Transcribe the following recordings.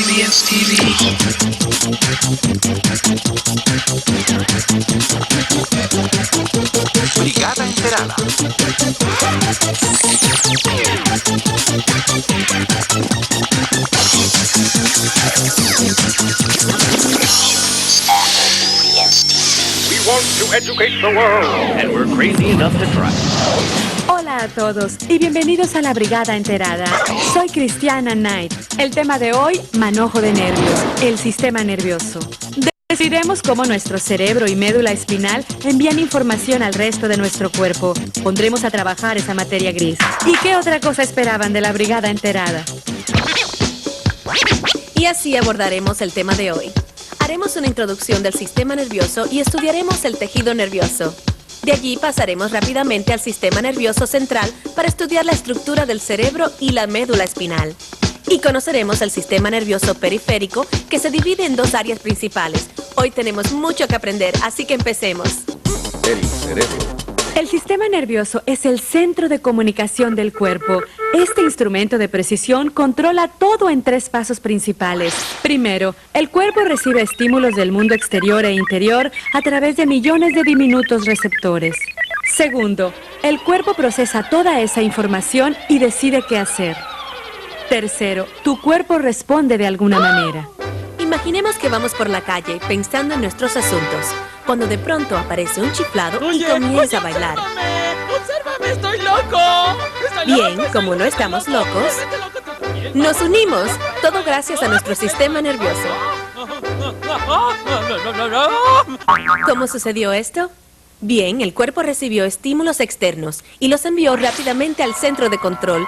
KBS TV. Brigada Enterada. We want to educate the world, and we're crazy enough to try. Hola a todos y bienvenidos a la Brigada Enterada. Soy Cristiana Knight. El tema de hoy, manojo de nervios, el sistema nervioso. Decidiremos cómo nuestro cerebro y médula espinal envían información al resto de nuestro cuerpo. Pondremos a trabajar esa materia gris. ¿Y qué otra cosa esperaban de la Brigada Enterada? Y así abordaremos el tema de hoy. Haremos una introducción del sistema nervioso y estudiaremos el tejido nervioso. De allí pasaremos rápidamente al sistema nervioso central para estudiar la estructura del cerebro y la médula espinal. Y conoceremos el sistema nervioso periférico, que se divide en dos áreas principales. Hoy tenemos mucho que aprender, así que empecemos. El cerebro. El sistema nervioso es el centro de comunicación del cuerpo. Este instrumento de precisión controla todo en tres pasos principales. Primero, el cuerpo recibe estímulos del mundo exterior e interior a través de millones de diminutos receptores. Segundo, el cuerpo procesa toda esa información y decide qué hacer. Tercero, tu cuerpo responde de alguna manera. Imaginemos que vamos por la calle pensando en nuestros asuntos, cuando de pronto aparece un chiflado y comienza a bailar. ¡Obsérvame! ¡Estoy loco! Bien, como no estamos locos, nos unimos, todo gracias a nuestro sistema nervioso. ¿Cómo sucedió esto? Bien, el cuerpo recibió estímulos externos y los envió rápidamente al centro de control.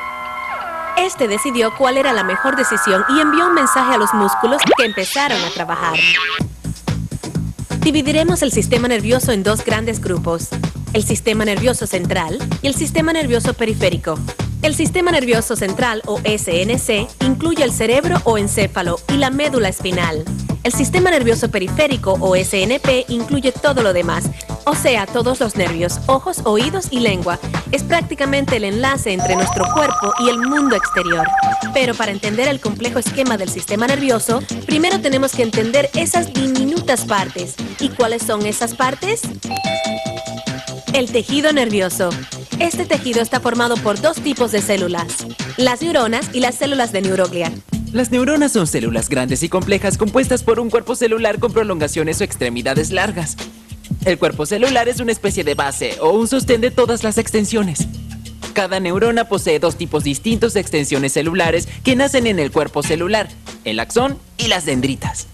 Este decidió cuál era la mejor decisión y envió un mensaje a los músculos que empezaron a trabajar. Dividiremos el sistema nervioso en dos grandes grupos: el sistema nervioso central y el sistema nervioso periférico. El sistema nervioso central, o SNC, incluye el cerebro o encéfalo y la médula espinal. El sistema nervioso periférico, o SNP, incluye todo lo demás, o sea, todos los nervios, ojos, oídos y lengua. Es prácticamente el enlace entre nuestro cuerpo y el mundo exterior. Pero para entender el complejo esquema del sistema nervioso, primero tenemos que entender esas diminutas partes. ¿Y cuáles son esas partes? El tejido nervioso. Este tejido está formado por dos tipos de células: las neuronas y las células de neuroglia. Las neuronas son células grandes y complejas compuestas por un cuerpo celular con prolongaciones o extremidades largas. El cuerpo celular es una especie de base o un sostén de todas las extensiones. Cada neurona posee dos tipos distintos de extensiones celulares que nacen en el cuerpo celular: el axón y las dendritas.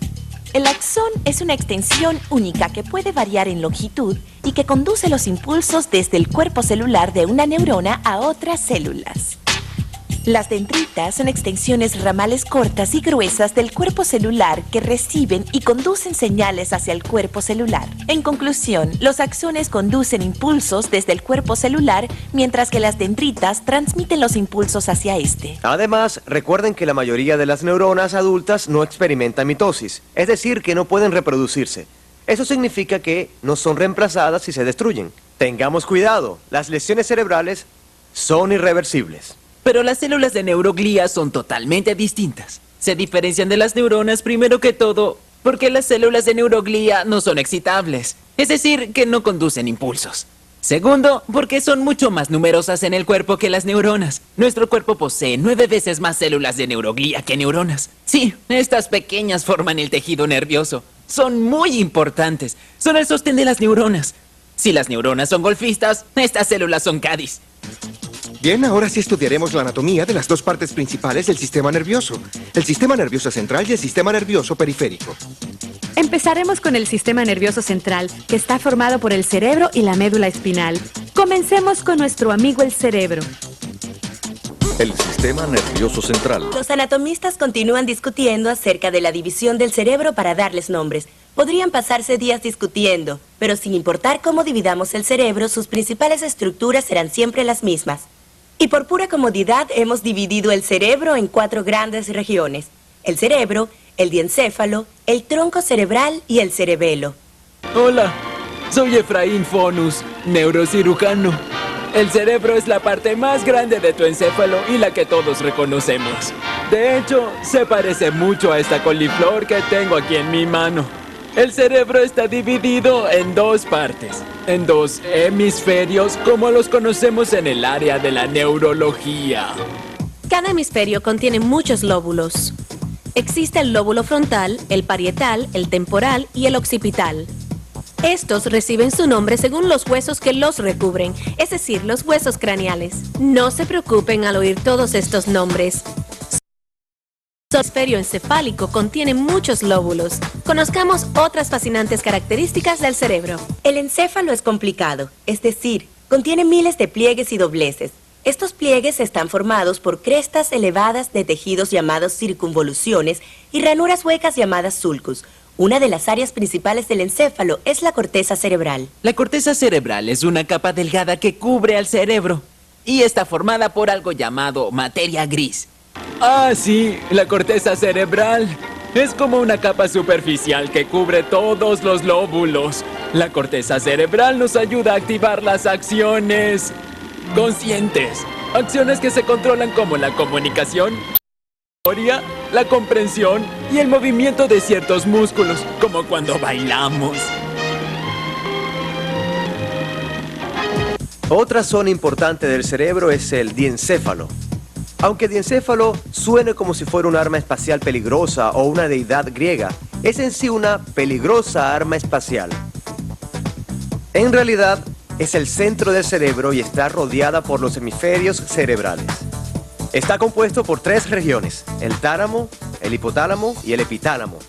El axón es una extensión única que puede variar en longitud y que conduce los impulsos desde el cuerpo celular de una neurona a otras células. Las dendritas son extensiones ramales cortas y gruesas del cuerpo celular que reciben y conducen señales hacia el cuerpo celular. En conclusión, los axones conducen impulsos desde el cuerpo celular, mientras que las dendritas transmiten los impulsos hacia este. Además, recuerden que la mayoría de las neuronas adultas no experimentan mitosis, es decir, que no pueden reproducirse. Eso significa que no son reemplazadas si se destruyen. Tengamos cuidado, las lesiones cerebrales son irreversibles. Pero las células de neuroglía son totalmente distintas. Se diferencian de las neuronas primero que todo porque las células de neuroglía no son excitables, es decir, que no conducen impulsos. Segundo, porque son mucho más numerosas en el cuerpo que las neuronas. Nuestro cuerpo posee 9 veces más células de neuroglía que neuronas. Sí, estas pequeñas forman el tejido nervioso. Son muy importantes. Son el sostén de las neuronas. Si las neuronas son golfistas, estas células son caddies. Bien, ahora sí estudiaremos la anatomía de las dos partes principales del sistema nervioso: el sistema nervioso central y el sistema nervioso periférico. Empezaremos con el sistema nervioso central, que está formado por el cerebro y la médula espinal. Comencemos con nuestro amigo el cerebro. El sistema nervioso central. Los anatomistas continúan discutiendo acerca de la división del cerebro para darles nombres. Podrían pasarse días discutiendo, pero sin importar cómo dividamos el cerebro, sus principales estructuras serán siempre las mismas. Y por pura comodidad hemos dividido el cerebro en 4 grandes regiones: el cerebro, el diencéfalo, el tronco cerebral y el cerebelo. Hola, soy Efraín Fonus, neurocirujano. El cerebro es la parte más grande de tu encéfalo y la que todos reconocemos. De hecho, se parece mucho a esta coliflor que tengo aquí en mi mano. El cerebro está dividido en dos partes, en dos hemisferios como los conocemos en el área de la neurología. Cada hemisferio contiene muchos lóbulos. Existe el lóbulo frontal, el parietal, el temporal y el occipital. Estos reciben su nombre según los huesos que los recubren, es decir, los huesos craneales. No se preocupen al oír todos estos nombres. El hemisferio encefálico contiene muchos lóbulos. Conozcamos otras fascinantes características del cerebro. El encéfalo es complicado, es decir, contiene miles de pliegues y dobleces. Estos pliegues están formados por crestas elevadas de tejidos llamados circunvoluciones y ranuras huecas llamadas sulcus. Una de las áreas principales del encéfalo es la corteza cerebral. La corteza cerebral es una capa delgada que cubre al cerebro y está formada por algo llamado materia gris. Ah, sí, la corteza cerebral. Es como una capa superficial que cubre todos los lóbulos. La corteza cerebral nos ayuda a activar las acciones conscientes. Acciones que se controlan como la comunicación, la memoria, la comprensión y el movimiento de ciertos músculos, como cuando bailamos. Otra zona importante del cerebro es el diencéfalo. Aunque diencéfalo suene como si fuera un arma espacial peligrosa o una deidad griega, es en sí una peligrosa arma espacial. En realidad, es el centro del cerebro y está rodeada por los hemisferios cerebrales. Está compuesto por 3 regiones, el tálamo, el hipotálamo y el epitálamo.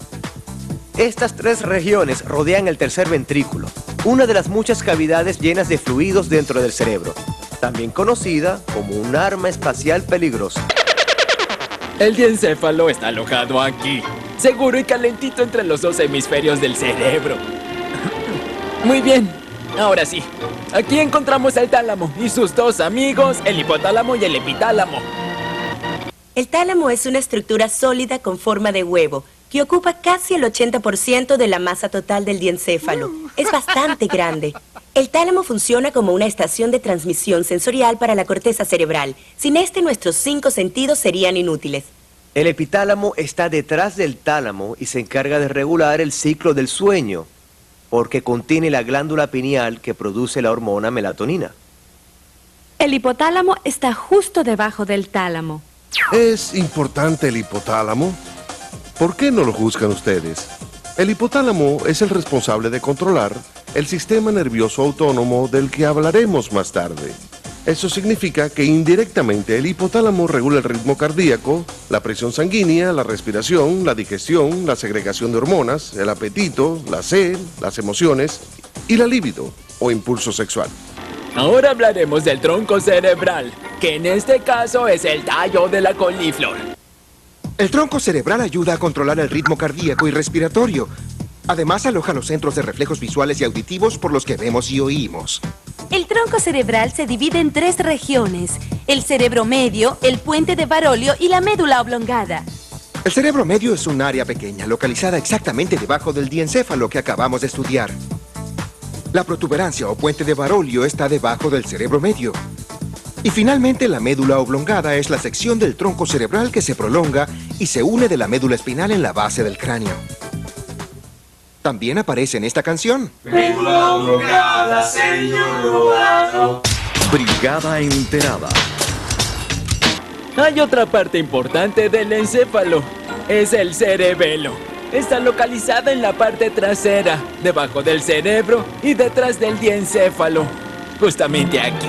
Estas 3 regiones rodean el tercer ventrículo, una de las muchas cavidades llenas de fluidos dentro del cerebro, también conocida como un arma espacial peligrosa. El diencéfalo está alojado aquí, seguro y calentito entre los 2 hemisferios del cerebro. Muy bien, ahora sí. Aquí encontramos el tálamo y sus 2 amigos, el hipotálamo y el epitálamo. El tálamo es una estructura sólida con forma de huevo que ocupa casi el 80% de la masa total del diencéfalo. Es bastante grande. El tálamo funciona como una estación de transmisión sensorial para la corteza cerebral. Sin este, nuestros 5 sentidos serían inútiles. El epitálamo está detrás del tálamo y se encarga de regular el ciclo del sueño, porque contiene la glándula pineal que produce la hormona melatonina. El hipotálamo está justo debajo del tálamo. ¿Es importante el hipotálamo? ¿Por qué no lo juzgan ustedes? El hipotálamo es el responsable de controlar el sistema nervioso autónomo del que hablaremos más tarde. Eso significa que indirectamente el hipotálamo regula el ritmo cardíaco, la presión sanguínea, la respiración, la digestión, la segregación de hormonas, el apetito, la sed, las emociones y la libido o impulso sexual. Ahora hablaremos del tronco cerebral, que en este caso es el tallo de la coliflor. El tronco cerebral ayuda a controlar el ritmo cardíaco y respiratorio. Además, aloja los centros de reflejos visuales y auditivos por los que vemos y oímos. El tronco cerebral se divide en 3 regiones: el cerebro medio, el puente de Barolio y la médula oblongada. El cerebro medio es un área pequeña, localizada exactamente debajo del diencéfalo que acabamos de estudiar. La protuberancia o puente de Barolio está debajo del cerebro medio. Y finalmente, la médula oblongada es la sección del tronco cerebral que se prolonga y se une de la médula espinal en la base del cráneo. También aparece en esta canción. Médula oblongada, señor Romano. Brigada enterada. Hay otra parte importante del encéfalo. Es el cerebelo. Está localizada en la parte trasera, debajo del cerebro y detrás del diencéfalo. Justamente aquí.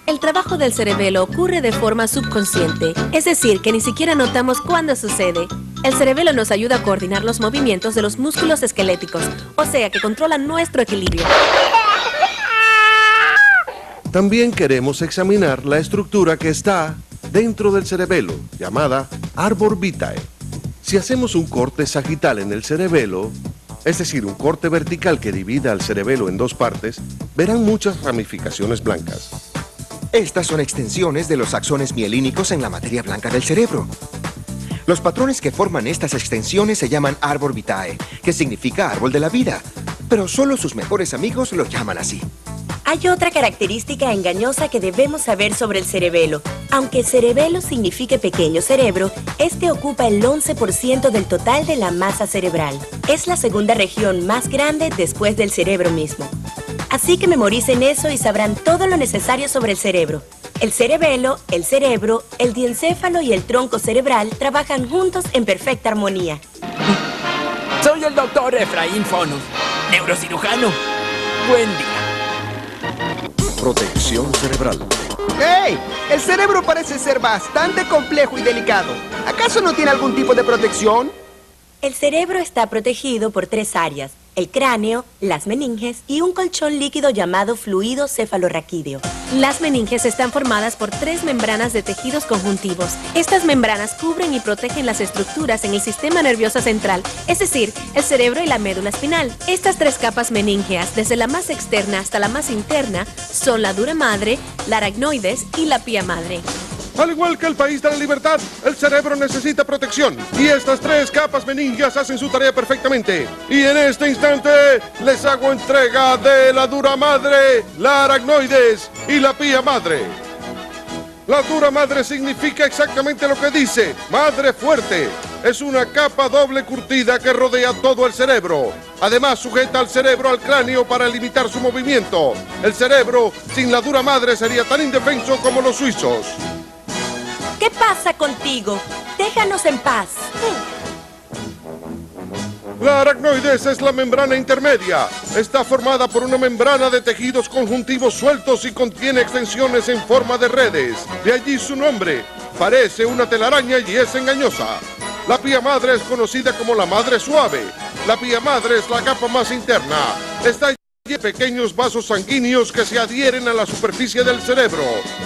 El trabajo del cerebelo ocurre de forma subconsciente, es decir, que ni siquiera notamos cuándo sucede. El cerebelo nos ayuda a coordinar los movimientos de los músculos esqueléticos, o sea, que controlan nuestro equilibrio. También queremos examinar la estructura que está dentro del cerebelo, llamada árbol vitae. Si hacemos un corte sagital en el cerebelo, es decir, un corte vertical que divida al cerebelo en 2 partes, verán muchas ramificaciones blancas. Estas son extensiones de los axones mielínicos en la materia blanca del cerebro. Los patrones que forman estas extensiones se llaman árbol vitae, que significa árbol de la vida, pero solo sus mejores amigos lo llaman así. Hay otra característica engañosa que debemos saber sobre el cerebelo. Aunque cerebelo signifique pequeño cerebro, este ocupa el 11% del total de la masa cerebral. Es la segunda región más grande después del cerebro mismo. Así que memoricen eso y sabrán todo lo necesario sobre el cerebro. El cerebelo, el cerebro, el diencéfalo y el tronco cerebral trabajan juntos en perfecta armonía. Soy el doctor Efraín Fonus, neurocirujano. Buen día. Protección cerebral. ¡Hey! El cerebro parece ser bastante complejo y delicado. ¿Acaso no tiene algún tipo de protección? El cerebro está protegido por 3 áreas: el cráneo, las meninges y un colchón líquido llamado fluido cefalorraquídeo. Las meninges están formadas por 3 membranas de tejidos conjuntivos. Estas membranas cubren y protegen las estructuras en el sistema nervioso central, es decir, el cerebro y la médula espinal. Estas 3 capas meníngeas, desde la más externa hasta la más interna, son la dura madre, la aracnoides y la pía madre. Al igual que el país de la libertad, el cerebro necesita protección. Y estas 3 capas meningias hacen su tarea perfectamente. Y en este instante les hago entrega de la dura madre, la aracnoides y la pía madre. La dura madre significa exactamente lo que dice: madre fuerte. Es una capa doble curtida que rodea todo el cerebro. Además, sujeta al cerebro al cráneo para limitar su movimiento. El cerebro sin la dura madre sería tan indefenso como los suizos. ¿Qué pasa contigo? Déjanos en paz. La aracnoides es la membrana intermedia. Está formada por una membrana de tejidos conjuntivos sueltos y contiene extensiones en forma de redes. De allí su nombre. Parece una telaraña y es engañosa. La pía madre es conocida como la madre suave. La pía madre es la capa más interna. Está llena de pequeños vasos sanguíneos que se adhieren a la superficie del cerebro.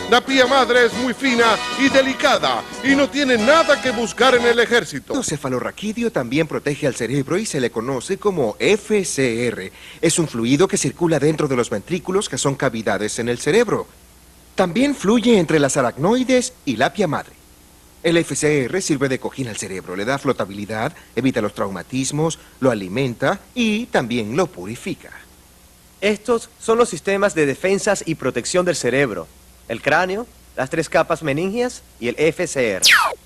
La pía madre es muy fina y delicada y no tiene nada que buscar en el ejército. El cefalorraquídeo también protege al cerebro y se le conoce como FCR. Es un fluido que circula dentro de los ventrículos, que son cavidades en el cerebro. También fluye entre las aracnoides y la pía madre. El FCR sirve de cojín al cerebro, le da flotabilidad, evita los traumatismos, lo alimenta y también lo purifica. Estos son los sistemas de defensas y protección del cerebro: el cráneo, las 3 capas meningias y el FCR.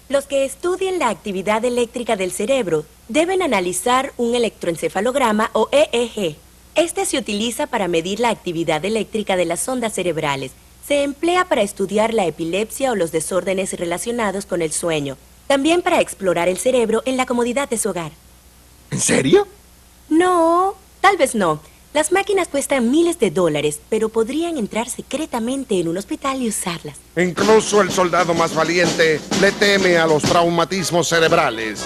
Los que estudien la actividad eléctrica del cerebro deben analizar un electroencefalograma o EEG. Este se utiliza para medir la actividad eléctrica de las ondas cerebrales. Se emplea para estudiar la epilepsia o los desórdenes relacionados con el sueño. También para explorar el cerebro en la comodidad de su hogar. ¿En serio? No, tal vez no. Las máquinas cuestan miles de dólares, pero podrían entrar secretamente en un hospital y usarlas. Incluso el soldado más valiente le teme a los traumatismos cerebrales.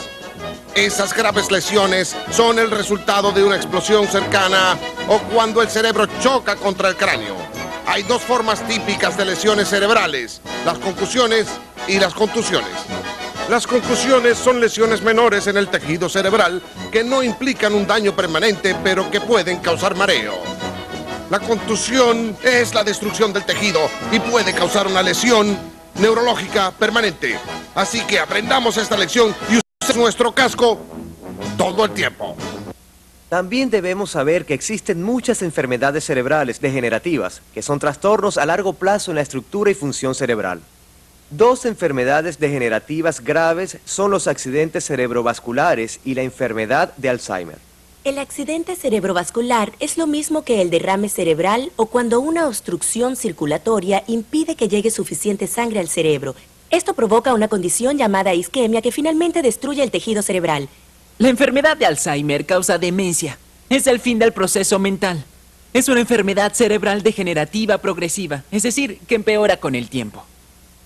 Esas graves lesiones son el resultado de una explosión cercana o cuando el cerebro choca contra el cráneo. Hay 2 formas típicas de lesiones cerebrales: las concusiones y las contusiones. Las contusiones son lesiones menores en el tejido cerebral que no implican un daño permanente, pero que pueden causar mareo. La contusión es la destrucción del tejido y puede causar una lesión neurológica permanente. Así que aprendamos esta lección y usemos nuestro casco todo el tiempo. También debemos saber que existen muchas enfermedades cerebrales degenerativas, que son trastornos a largo plazo en la estructura y función cerebral. 2 enfermedades degenerativas graves son los accidentes cerebrovasculares y la enfermedad de Alzheimer. El accidente cerebrovascular es lo mismo que el derrame cerebral o cuando una obstrucción circulatoria impide que llegue suficiente sangre al cerebro. Esto provoca una condición llamada isquemia que finalmente destruye el tejido cerebral. La enfermedad de Alzheimer causa demencia. Es el fin del proceso mental. Es una enfermedad cerebral degenerativa progresiva, es decir, que empeora con el tiempo.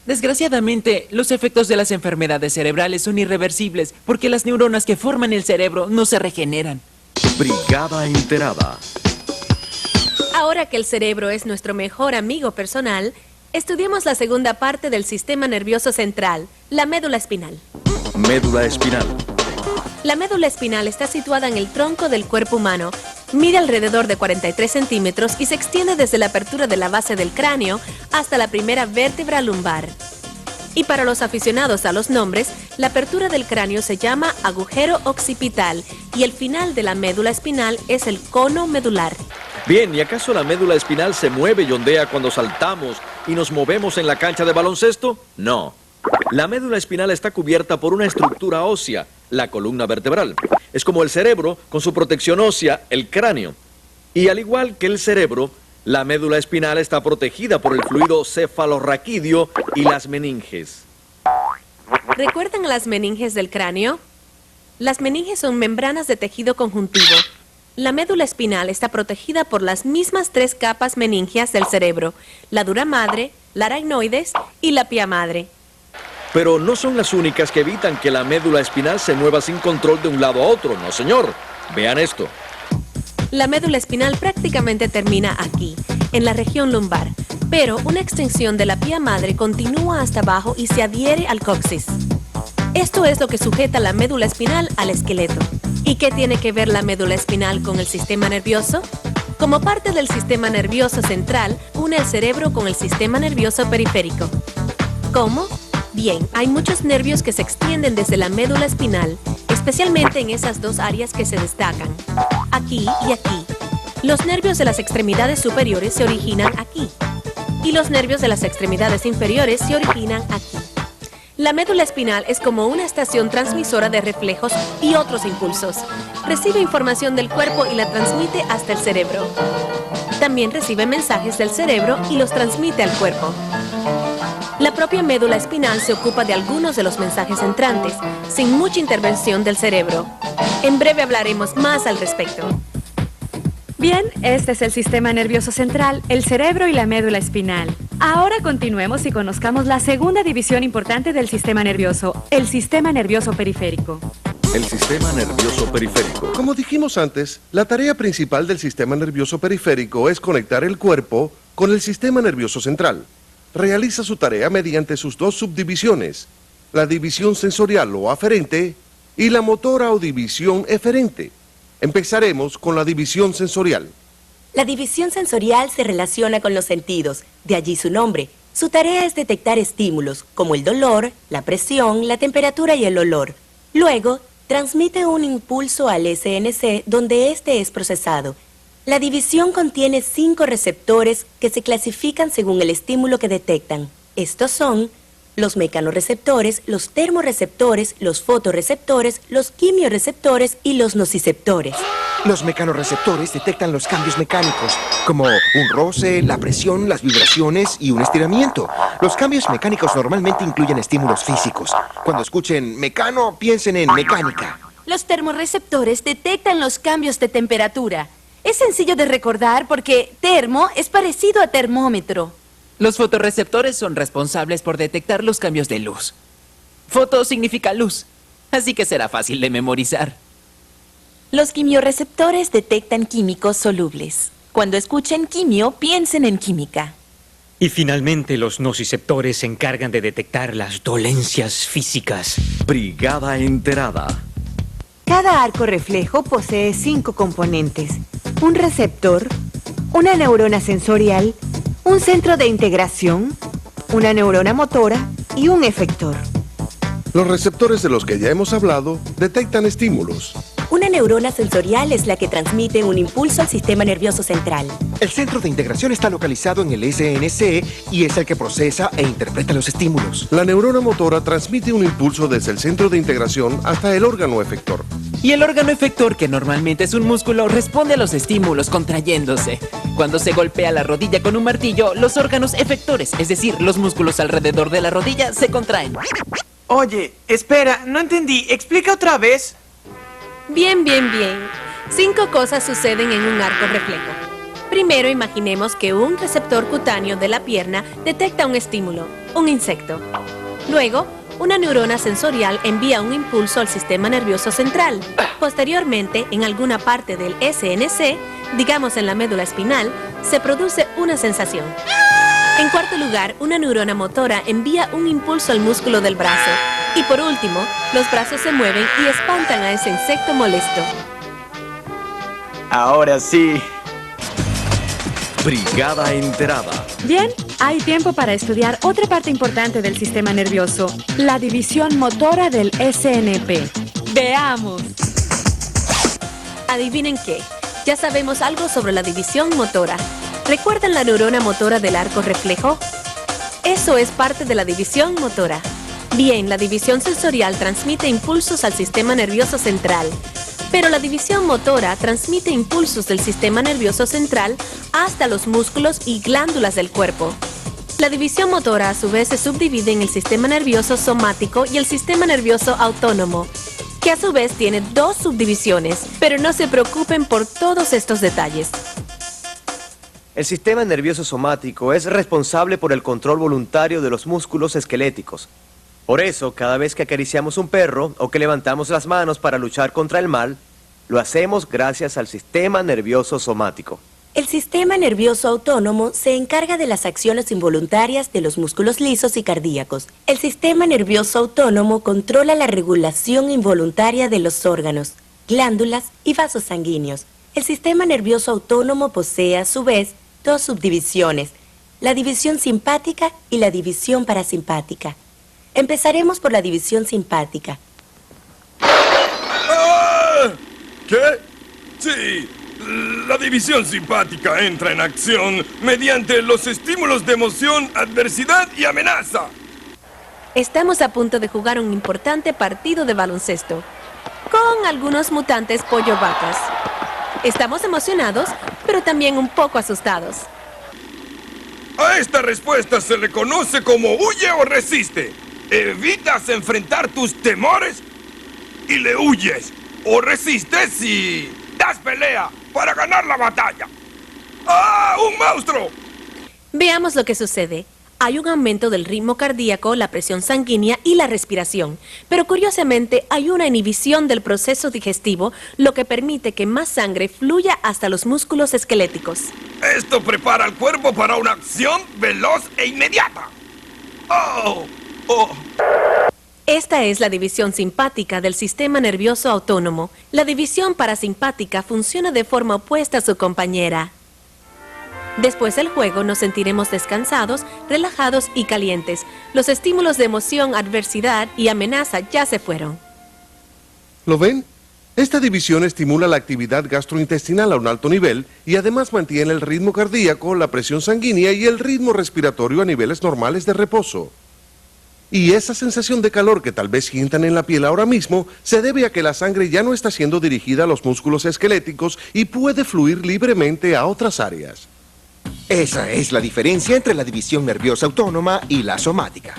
Desgraciadamente, los efectos de las enfermedades cerebrales son irreversibles porque las neuronas que forman el cerebro no se regeneran. Brigada Enterada. Ahora que el cerebro es nuestro mejor amigo personal, estudiemos la segunda parte del sistema nervioso central, la médula espinal. Médula espinal. La médula espinal está situada en el tronco del cuerpo humano. Mide alrededor de 43 centímetros y se extiende desde la apertura de la base del cráneo hasta la primera vértebra lumbar. Y para los aficionados a los nombres, la apertura del cráneo se llama agujero occipital y el final de la médula espinal es el cono medular. Bien, ¿y acaso la médula espinal se mueve y ondea cuando saltamos y nos movemos en la cancha de baloncesto? No. La médula espinal está cubierta por una estructura ósea, la columna vertebral. Es como el cerebro con su protección ósea, el cráneo. Y al igual que el cerebro, la médula espinal está protegida por el fluido cefalorraquídeo y las meninges. ¿Recuerdan las meninges del cráneo? Las meninges son membranas de tejido conjuntivo. La médula espinal está protegida por las mismas 3 capas meningias del cerebro, la dura madre, la aracnoides y la pía madre. Pero no son las únicas que evitan que la médula espinal se mueva sin control de un lado a otro, no señor. Vean esto. La médula espinal prácticamente termina aquí, en la región lumbar, pero una extensión de la pía madre continúa hasta abajo y se adhiere al coxis. Esto es lo que sujeta la médula espinal al esqueleto. ¿Y qué tiene que ver la médula espinal con el sistema nervioso? Como parte del sistema nervioso central, une el cerebro con el sistema nervioso periférico. ¿Cómo? Bien, hay muchos nervios que se extienden desde la médula espinal, especialmente en esas 2 áreas que se destacan, aquí y aquí. Los nervios de las extremidades superiores se originan aquí, y los nervios de las extremidades inferiores se originan aquí. La médula espinal es como una estación transmisora de reflejos y otros impulsos. Recibe información del cuerpo y la transmite hasta el cerebro. También recibe mensajes del cerebro y los transmite al cuerpo. La propia médula espinal se ocupa de algunos de los mensajes entrantes, sin mucha intervención del cerebro. En breve hablaremos más al respecto. Bien, este es el sistema nervioso central, el cerebro y la médula espinal. Ahora continuemos y conozcamos la segunda división importante del sistema nervioso, el sistema nervioso periférico. El sistema nervioso periférico. Como dijimos antes, la tarea principal del sistema nervioso periférico es conectar el cuerpo con el sistema nervioso central. Realiza su tarea mediante sus 2 subdivisiones, la división sensorial o aferente y la motora o división eferente. Empezaremos con la división sensorial. La división sensorial se relaciona con los sentidos, de allí su nombre. Su tarea es detectar estímulos, como el dolor, la presión, la temperatura y el olor. Luego, transmite un impulso al SNC donde este es procesado. La división contiene 5 receptores que se clasifican según el estímulo que detectan. Estos son los mecanorreceptores, los termorreceptores, los fotorreceptores, los quimiorreceptores y los nociceptores. Los mecanorreceptores detectan los cambios mecánicos, como un roce, la presión, las vibraciones y un estiramiento. Los cambios mecánicos normalmente incluyen estímulos físicos. Cuando escuchen mecano, piensen en mecánica. Los termorreceptores detectan los cambios de temperatura. Es sencillo de recordar porque termo es parecido a termómetro. Los fotorreceptores son responsables por detectar los cambios de luz. Foto significa luz, así que será fácil de memorizar. Los quimiorreceptores detectan químicos solubles. Cuando escuchen quimio, piensen en química. Y finalmente los nociceptores se encargan de detectar las dolencias físicas. Brigada enterada. Cada arco reflejo posee 5 componentes: un receptor, una neurona sensorial, un centro de integración, una neurona motora y un efector. Los receptores de los que ya hemos hablado detectan estímulos. Una neurona sensorial es la que transmite un impulso al sistema nervioso central. El centro de integración está localizado en el SNC y es el que procesa e interpreta los estímulos. La neurona motora transmite un impulso desde el centro de integración hasta el órgano efector. Y el órgano efector, que normalmente es un músculo, responde a los estímulos contrayéndose. Cuando se golpea la rodilla con un martillo, los órganos efectores, es decir, los músculos alrededor de la rodilla, se contraen. Oye, espera, no entendí. ¿Explica otra vez? Bien. 5 cosas suceden en un arco reflejo. Primero, imaginemos que un receptor cutáneo de la pierna detecta un estímulo, un insecto. Luego, una neurona sensorial envía un impulso al sistema nervioso central. Posteriormente, en alguna parte del SNC, digamos en la médula espinal, se produce una sensación. En cuarto lugar, una neurona motora envía un impulso al músculo del brazo. Y por último, los brazos se mueven y espantan a ese insecto molesto. Ahora sí. Brigada enterada. Bien, hay tiempo para estudiar otra parte importante del sistema nervioso, la división motora del SNP. Veamos. ¿Adivinen qué? Ya sabemos algo sobre la división motora. ¿Recuerdan la neurona motora del arco reflejo? Eso es parte de la división motora. Bien, la división sensorial transmite impulsos al sistema nervioso central, pero la división motora transmite impulsos del sistema nervioso central hasta los músculos y glándulas del cuerpo. La división motora a su vez se subdivide en el sistema nervioso somático y el sistema nervioso autónomo, que a su vez tiene dos subdivisiones, pero no se preocupen por todos estos detalles. El sistema nervioso somático es responsable por el control voluntario de los músculos esqueléticos. Por eso, cada vez que acariciamos un perro o que levantamos las manos para luchar contra el mal, lo hacemos gracias al sistema nervioso somático. El sistema nervioso autónomo se encarga de las acciones involuntarias de los músculos lisos y cardíacos. El sistema nervioso autónomo controla la regulación involuntaria de los órganos, glándulas y vasos sanguíneos. El sistema nervioso autónomo posee a su vez dos subdivisiones, la división simpática y la división parasimpática. Empezaremos por la división simpática. ¡Ah! ¿Qué? Sí, la división simpática entra en acción mediante los estímulos de emoción, adversidad y amenaza. Estamos a punto de jugar un importante partido de baloncesto con algunos mutantes pollo vacas. Estamos emocionados, pero también un poco asustados. A esta respuesta se le conoce como huye o resiste. Evitas enfrentar tus temores y le huyes, o resistes y das pelea para ganar la batalla. ¡Ah, un monstruo! Veamos lo que sucede. Hay un aumento del ritmo cardíaco, la presión sanguínea y la respiración, pero curiosamente hay una inhibición del proceso digestivo, lo que permite que más sangre fluya hasta los músculos esqueléticos. Esto prepara al cuerpo para una acción veloz e inmediata. ¡Oh! ¡Oh! Esta es la división simpática del sistema nervioso autónomo. La división parasimpática funciona de forma opuesta a su compañera. Después del juego nos sentiremos descansados, relajados y calientes. Los estímulos de emoción, adversidad y amenaza ya se fueron. ¿Lo ven? Esta división estimula la actividad gastrointestinal a un alto nivel y además mantiene el ritmo cardíaco, la presión sanguínea y el ritmo respiratorio a niveles normales de reposo. Y esa sensación de calor que tal vez sientan en la piel ahora mismo se debe a que la sangre ya no está siendo dirigida a los músculos esqueléticos y puede fluir libremente a otras áreas. Esa es la diferencia entre la división nerviosa autónoma y la somática.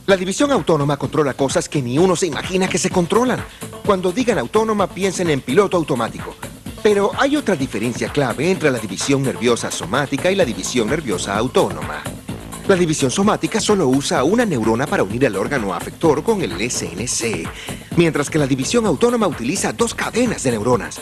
La división autónoma controla cosas que ni uno se imagina que se controlan. Cuando digan autónoma, piensen en piloto automático. Pero hay otra diferencia clave entre la división nerviosa somática y la división nerviosa autónoma. La división somática solo usa una neurona para unir el órgano afector con el SNC, mientras que la división autónoma utiliza dos cadenas de neuronas.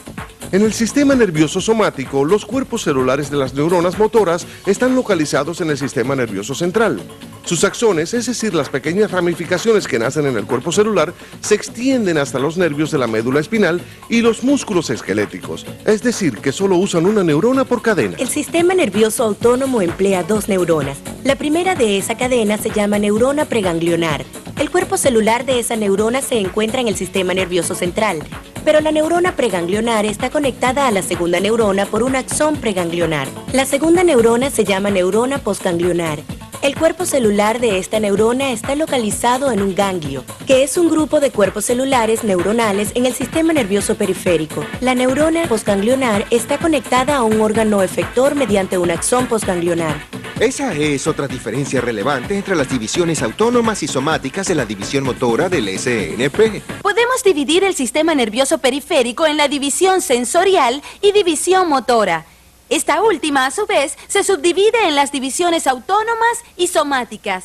En el sistema nervioso somático, los cuerpos celulares de las neuronas motoras están localizados en el sistema nervioso central. Sus axones, es decir, las pequeñas ramificaciones que nacen en el cuerpo celular, se extienden hasta los nervios de la médula espinal y los músculos esqueléticos, es decir, que solo usan una neurona por cadena. El sistema nervioso autónomo emplea dos neuronas. La primera de esa cadena se llama neurona preganglionar. El cuerpo celular de esa neurona se encuentra en el sistema nervioso central, pero la neurona preganglionar está conectada a la segunda neurona por un axón preganglionar. La segunda neurona se llama neurona postganglionar. El cuerpo celular de esta neurona está localizado en un ganglio, que es un grupo de cuerpos celulares neuronales en el sistema nervioso periférico. La neurona postganglionar está conectada a un órgano efector mediante un axón postganglionar. Esa es otra diferencia relevante entre las divisiones autónomas y somáticas de la división motora del SNP. Podemos dividir el sistema nervioso periférico en la división sensorial y división motora. Esta última, a su vez, se subdivide en las divisiones autónomas y somáticas.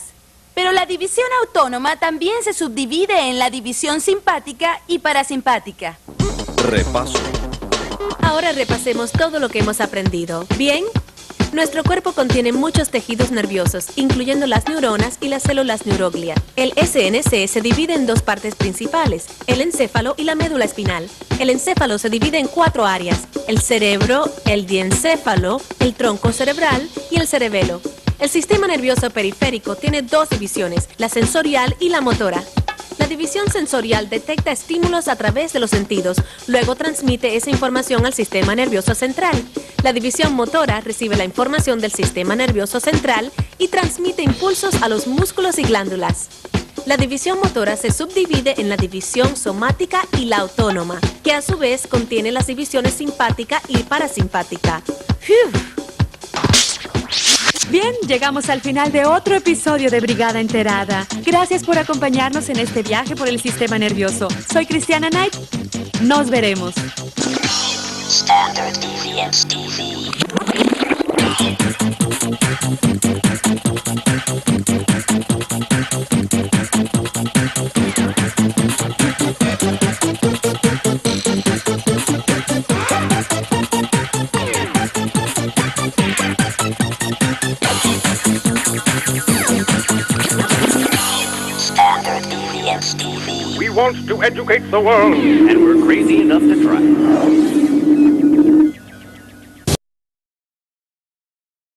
Pero la división autónoma también se subdivide en la división simpática y parasimpática. Repaso. Ahora repasemos todo lo que hemos aprendido. ¿Bien? Nuestro cuerpo contiene muchos tejidos nerviosos, incluyendo las neuronas y las células neuroglia. El SNC se divide en dos partes principales, el encéfalo y la médula espinal. El encéfalo se divide en 4 áreas: el cerebro, el diencéfalo, el tronco cerebral y el cerebelo. El sistema nervioso periférico tiene 2 divisiones, la sensorial y la motora. La La división sensorial detecta estímulos a través de los sentidos, luego transmite esa información al sistema nervioso central. La división motora recibe la información del sistema nervioso central y transmite impulsos a los músculos y glándulas. La división motora se subdivide en la división somática y la autónoma, que a su vez contiene las divisiones simpática y parasimpática. Bien, llegamos al final de otro episodio de Brigada Enterada. Gracias por acompañarnos en este viaje por el sistema nervioso. Soy Cristiana Knight. Nos veremos. Standard Deviants TV. Standard Deviants TV. We want to educate the world, and we're crazy enough to try.